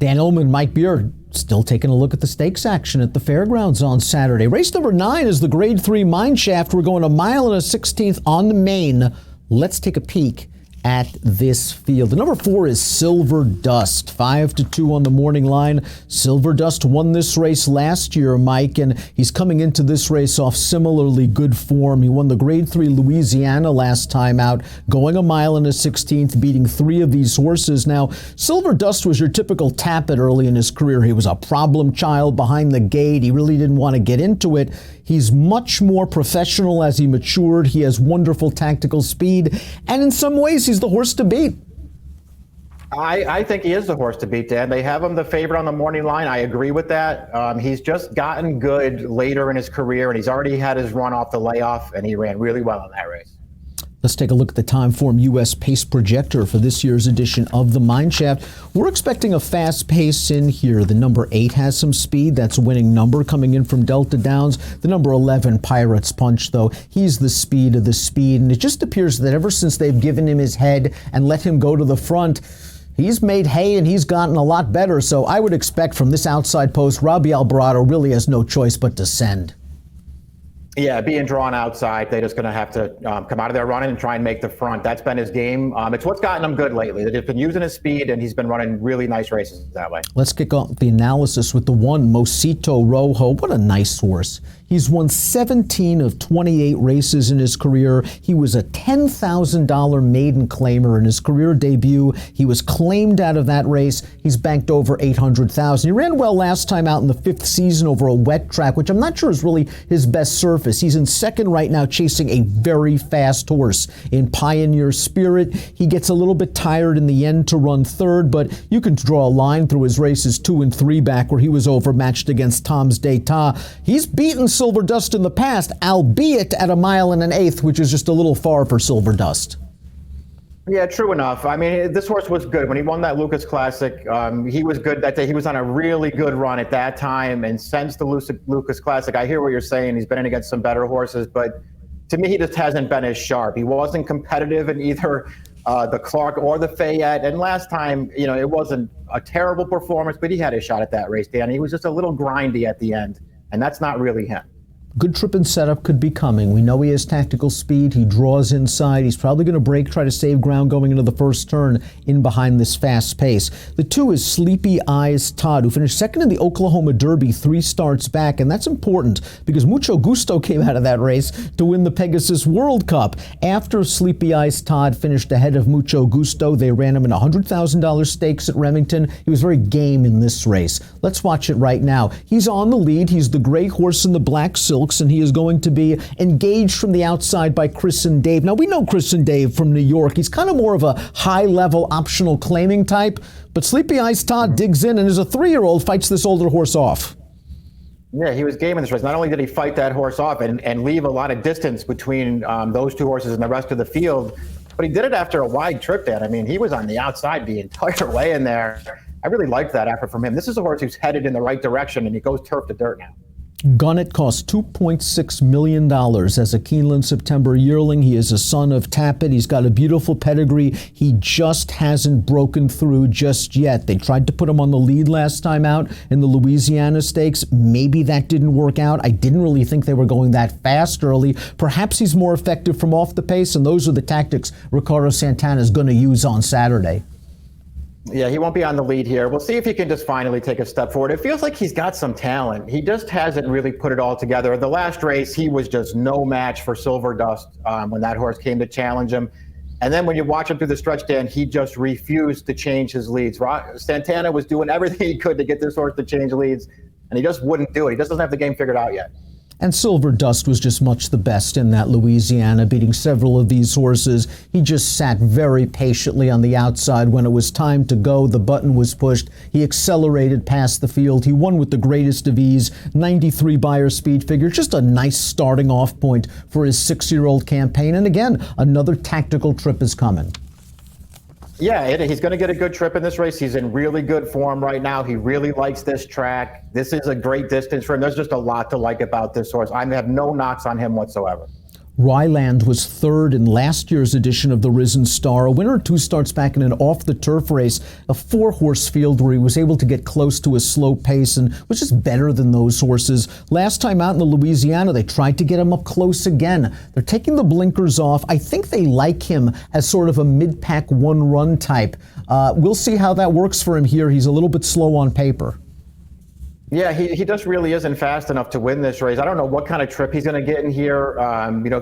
Dan Illman, Mike Beard, still taking a look at the stakes action at the fairgrounds on Saturday. Race number 9 is the Grade 3 Mineshaft. We're going a mile and a 16th on the main. Let's take a peek at this field. The number 4 is Silver Dust, 5-2 on the morning line. Silver Dust won this race last year, Mike, and he's coming into this race off similarly good form. He won the Grade 3 Louisiana last time out, going a mile and a 16th, beating 3 of these horses. Now, Silver Dust was your typical tappet early in his career. He was a problem child behind the gate. He really didn't want to get into it. He's much more professional as he matured. He has wonderful tactical speed, and in some ways, he's the horse to beat. I think he is the horse to beat, Dan. They have him the favorite on the morning line. I agree with that. He's just gotten good later in his career, and he's already had his run off the layoff, and he ran really well in that race. Let's take a look at the Timeform U.S. Pace Projector for this year's edition of the Mineshaft. We're expecting a fast pace in here. The number 8 has some speed. That's a winning number coming in from Delta Downs. The number 11, Pirates Punch, though, he's the speed of the speed. And it just appears that ever since they've given him his head and let him go to the front, he's made hay and he's gotten a lot better. So I would expect from this outside post, Robbie Alvarado really has no choice but to send. Yeah, being drawn outside, they're just going to have to come out of there running and try and make the front. That's been his game. It's what's gotten him good lately. They've been using his speed, and he's been running really nice races that way. Let's kick off the analysis with the 1, Cito Rojo. What a nice horse. He's won 17 of 28 races in his career. He was a $10,000 maiden claimer in his career debut. He was claimed out of that race. He's banked over $800,000. He ran well last time out in the 5th season over a wet track, which I'm not sure is really his best surface. He's in second right now, chasing a very fast horse in Pioneer Spirit. He gets a little bit tired in the end to run third, but you can draw a line through his races 2 and 3 back where he was overmatched against Tom's D'Etat. He's beaten Silver Dust in the past, albeit at a mile and an 1/8, which is just a little far for Silver Dust. Yeah, true enough. I mean, this horse was good. When he won that Lucas Classic, he was good that day. He was on a really good run at that time. And since the Lucas Classic, I hear what you're saying. He's been in against some better horses. But to me, he just hasn't been as sharp. He wasn't competitive in either the Clark or the Fayette. And last time, you know, it wasn't a terrible performance, but he had a shot at that race, Dan. He was just a little grindy at the end. And that's not really him. Good trip and setup could be coming. We know he has tactical speed. He draws inside. He's probably going to break, try to save ground going into the first turn in behind this fast pace. The 2 is Sleepy Eyes Todd, who finished second in the Oklahoma Derby 3 starts back. And that's important because Mucho Gusto came out of that race to win the Pegasus World Cup. After Sleepy Eyes Todd finished ahead of Mucho Gusto, they ran him in $100,000 stakes at Remington. He was very game in this race. Let's watch it right now. He's on the lead. He's the gray horse in the black silk, and he is going to be engaged from the outside by Chris and Dave. Now, we know Chris and Dave from New York. He's kind of more of a high-level optional claiming type, but Sleepy Eyes Todd digs in and as a 3-year-old fights this older horse off. Yeah, he was game in this race. Not only did he fight that horse off and leave a lot of distance between those 2 horses and the rest of the field, but he did it after a wide trip, Dan. I mean, he was on the outside the entire way in there. I really liked that effort from him. This is a horse who's headed in the right direction, and he goes turf to dirt now. Gunnet costs $2.6 million as a Keeneland September yearling. He is a son of Tappet. He's got a beautiful pedigree. He just hasn't broken through just yet. They tried to put him on the lead last time out in the Louisiana Stakes. Maybe that didn't work out. I didn't really think they were going that fast early. Perhaps he's more effective from off the pace, and those are the tactics Ricardo Santana is going to use on Saturday. Yeah, he won't be on the lead here. We'll see if he can just finally take a step forward. It feels like he's got some talent. He just hasn't really put it all together. The last race, he was just no match for Silver Dust when that horse came to challenge him. And then when you watch him through the stretch, Dan, he just refused to change his leads. Santana was doing everything he could to get this horse to change leads, and he just wouldn't do it. He just doesn't have the game figured out yet. And Silver Dust was just much the best in that Louisiana, beating several of these horses. He just sat very patiently on the outside. When it was time to go, the button was pushed. He accelerated past the field. He won with the greatest of ease, 93 Beyer speed figure. Just a nice starting off point for his 6-year-old campaign. And again, another tactical trip is coming. Yeah, he's going to get a good trip in this race. He's in really good form right now. He really likes this track. This is a great distance for him. There's just a lot to like about this horse. I have no knocks on him whatsoever. Ryland was third in last year's edition of the Risen Star, a winner 2 starts back in an off-the-turf race, a 4-horse field where he was able to get close to a slow pace and was just better than those horses. Last time out in the Louisiana, they tried to get him up close again. They're taking the blinkers off. I think they like him as sort of a mid-pack one-run type. We'll see how that works for him here. He's a little bit slow on paper. Yeah, he just really isn't fast enough to win this race. I don't know what kind of trip he's going to get in here.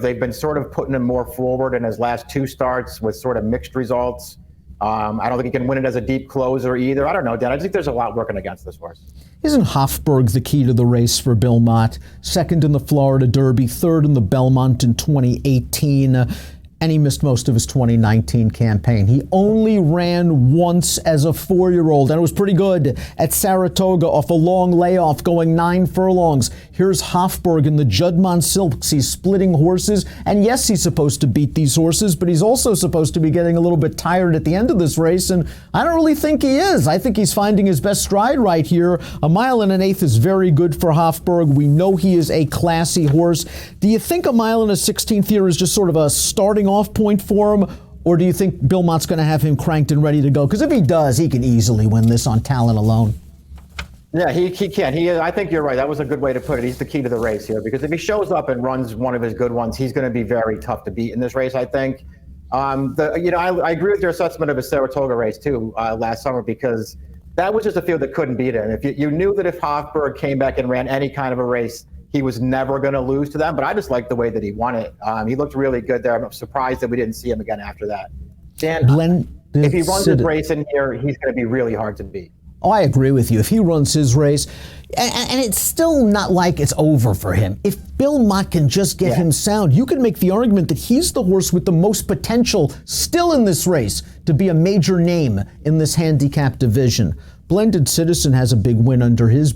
They've been sort of putting him more forward in his last 2 starts with sort of mixed results. I don't think he can win it as a deep closer either. I don't know, Dan. I think there's a lot working against this horse. Isn't Hofburg the key to the race for Bill Mott? Second in the Florida Derby, third in the Belmont in 2018. And he missed most of his 2019 campaign. He only ran once as a 4-year-old, and it was pretty good at Saratoga off a long layoff going 9 furlongs. Here's Hofburg in the Juddmonte Silks. He's splitting horses, and yes, he's supposed to beat these horses, but he's also supposed to be getting a little bit tired at the end of this race, and I don't really think he is. I think he's finding his best stride right here. 1 mile and an eighth is very good for Hofburg. We know he is a classy horse. Do you think 1 mile and a 16th here is just sort of a starting off point for him, or do you think Bill Mott's going to have him cranked and ready to go? Because if he does, he can easily win this on talent alone. Yeah, he can. I think you're right. That was a good way to put it. He's the key to the race here, because if he shows up and runs one of his good ones, he's going to be very tough to beat in this race, I think. I agree with your assessment of his Saratoga race too last summer, because that was just a field that couldn't beat him. If you knew that if Hofburg came back and ran any kind of a race, he was never going to lose to them. But I just like the way that he won it. He looked really good there. I'm surprised that we didn't see him again after that. Dan, if he runs his race in here, he's going to be really hard to beat. Oh, I agree with you. If he runs his race, and it's still not like it's over for him. If Bill Mott can just get him sound, you can make the argument that he's the horse with the most potential still in this race to be a major name in this handicap division. Blended Citizen has a big win under his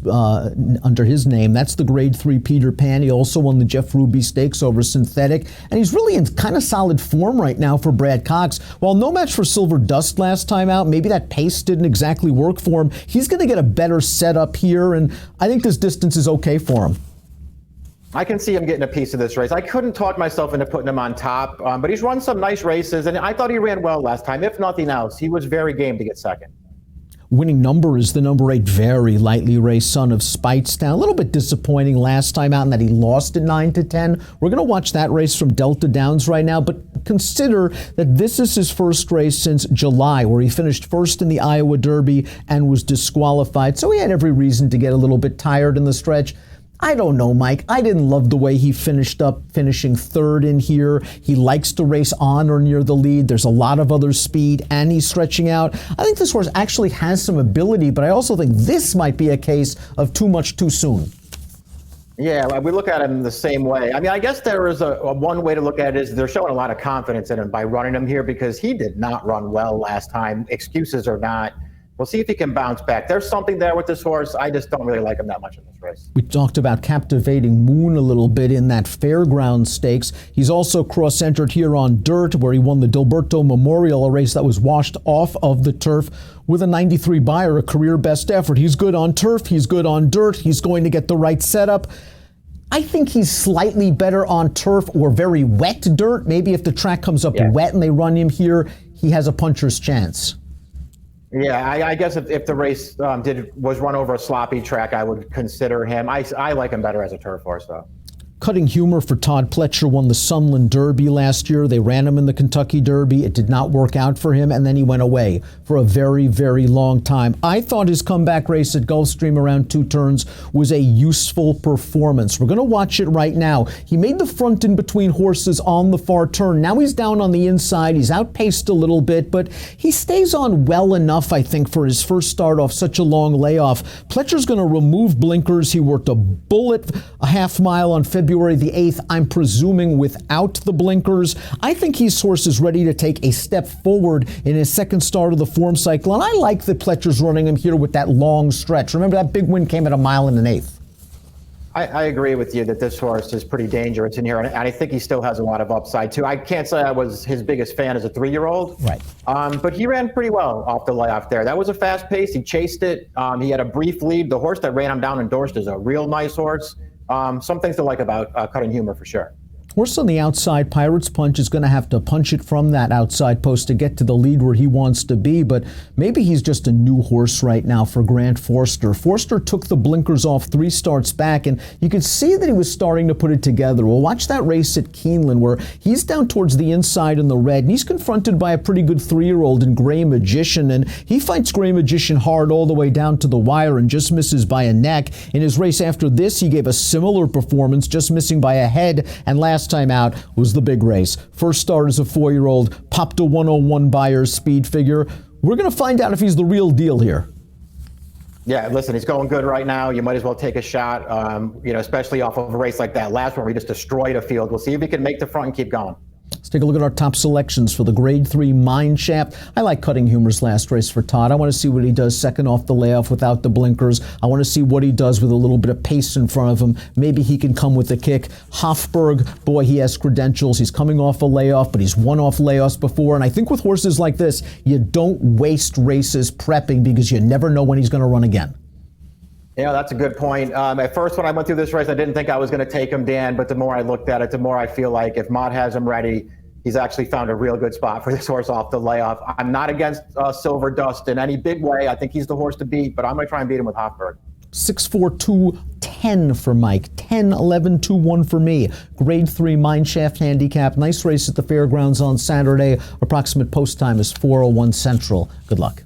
name. That's the Grade 3 Peter Pan. He also won the Jeff Ruby Stakes over Synthetic, and he's really in kind of solid form right now for Brad Cox. While no match for Silver Dust last time out, maybe that pace didn't exactly work for him. He's going to get a better setup here, and I think this distance is okay for him. I can see him getting a piece of this race. I couldn't talk myself into putting him on top, but he's run some nice races, and I thought he ran well last time. If nothing else, he was very game to get second. Winning number is the number 8, very lightly raced Son of Speightstown. A little bit disappointing last time out in that he lost at 9-10. We're going to watch that race from Delta Downs right now, but consider that this is his first race since July, where he finished first in the Iowa Derby and was disqualified. So he had every reason to get a little bit tired in the stretch. I don't know, Mike. I didn't love the way he finished up, finishing third in here. He likes to race on or near the lead. There's a lot of other speed, and he's stretching out. I think this horse actually has some ability, but I also think this might be a case of too much too soon. Yeah, we look at him the same way. I mean, I guess there is a one way to look at it is they're showing a lot of confidence in him by running him here, because he did not run well last time, excuses or not. We'll see if he can bounce back. There's something there with this horse. I just don't really like him that much in this race. We talked about Captivating Moon a little bit in that Fairground Stakes. He's also cross-entered here on dirt, where he won the Dilberto Memorial, a race that was washed off of the turf with a 93 Beyer, a career best effort. He's good on turf. He's good on dirt. He's going to get the right setup. I think he's slightly better on turf or very wet dirt. Maybe if the track comes up wet and they run him here, he has a puncher's chance. Yeah, I guess if the race was run over a sloppy track, I would consider him. I like him better as a turf horse, though. Cutting Humor for Todd Pletcher won the Sunland Derby last year. They ran him in the Kentucky Derby. It did not work out for him, and then he went away for a very, very long time. I thought his comeback race at Gulfstream around 2 turns was a useful performance. We're going to watch it right now. He made the front in between horses on the far turn. Now he's down on the inside. He's outpaced a little bit, but he stays on well enough, I think, for his first start off such a long layoff. Pletcher's going to remove blinkers. He worked a bullet a half mile on February the 8th, I'm presuming without the blinkers. I think his horse is ready to take a step forward in his second start of the form cycle, and I like that Pletcher's running him here with that long stretch. Remember, that big win came at 1 mile and an eighth. I agree with you that this horse is pretty dangerous in here, and I think he still has a lot of upside, too. I can't say I was his biggest fan as a 3-year-old. Right. But he ran pretty well off the layoff there. That was a fast pace. He chased it. He had a brief lead. The horse that ran him down endorsed is a real nice horse. Some things to like about Cutting Humor for sure. Horse on the outside, Pirate's Punch, is going to have to punch it from that outside post to get to the lead where he wants to be, but maybe he's just a new horse right now for Grant Forster. Forster took the blinkers off 3 starts back, and you could see that he was starting to put it together. Well, watch that race at Keeneland where he's down towards the inside in the red, and he's confronted by a pretty good 3-year-old in Gray Magician, and he fights Gray Magician hard all the way down to the wire and just misses by a neck. In his race after this, he gave a similar performance, just missing by a head, and last time out was the big race. First start as a 4-year-old, popped a 101 Buyer's speed figure. We're going to find out if he's the real deal here. Yeah, listen, he's going good right now. You might as well take a shot, especially off of a race like that last one where he just destroyed a field. We'll see if he can make the front and keep going. Let's take a look at our top selections for the Grade 3 Mineshaft. I like Cutting Humor's last race for Todd. I want to see what he does second off the layoff without the blinkers. I want to see what he does with a little bit of pace in front of him. Maybe he can come with a kick. Hofburg, boy, he has credentials. He's coming off a layoff, but he's won off layoffs before. And I think with horses like this, you don't waste races prepping because you never know when he's going to run again. Yeah, that's a good point. At first, when I went through this race, I didn't think I was going to take him, Dan, but the more I looked at it, the more I feel like if Mott has him ready, he's actually found a real good spot for this horse off the layoff. I'm not against Silver Dust in any big way. I think he's the horse to beat, but I'm going to try and beat him with Hofburg. 6-4-2-10 for Mike. 10-11-2-1 for me. Grade 3 Mineshaft handicap. Nice race at the fairgrounds on Saturday. Approximate post time is 4:01 Central. Good luck.